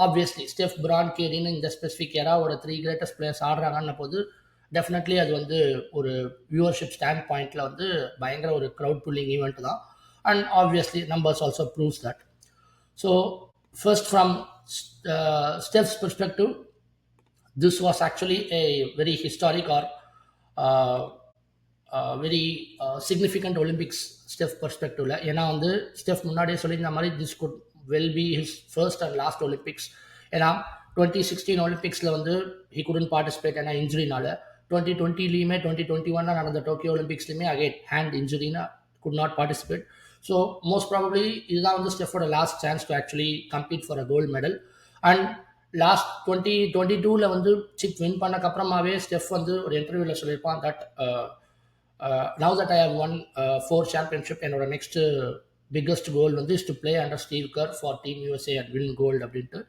Obviously ஸ்டெஃப், பிரான், கேடின்னு இந்த specific எராவோட 3 greatest players ஆடுறாங்கன்ன போது definitely அது வந்து ஒரு வியூவர்ஷிப் ஸ்டாண்ட் பாயிண்ட்ல வந்து பயங்கர ஒரு க்ரௌட் புல்லிங் ஈவெண்ட் தான். And obviously numbers also proves that. So first from Steph's perspective, this was actually a very historic or very significant Olympics Steph பர்ஸ்பெக்டிவ்ல. ஏன்னா வந்து ஸ்டெஃப் முன்னாடியே சொல்லியிருந்த மாதிரி this could well be his first and last Olympics. ஏன்னா 2016 ஒலிம்பிக்ஸில் வந்து he couldn't participate ஏன்னா இன்ஜுரினால. 2020லையுமே 2021 நடந்த டோக்கியோ ஒலிம்பிக்ஸ்லையுமே அகைன் ஹேண்ட் இன்ஜுரினா could not participate. So most probably இதுதான் வந்து ஸ்டெஃபோட last chance to actually compete for a gold medal. And last 2022 வந்து சிப் வின் பண்ணக்கப்புறமாவே ஸ்டெஃப் வந்து ஒரு இன்டர்வியூவில் சொல்லியிருப்பான் that now that I have won 4 championship, என்னோட next biggest goal வந்து is to play under Steve Kerr for Team USA and win gold அப்படின்ட்டு.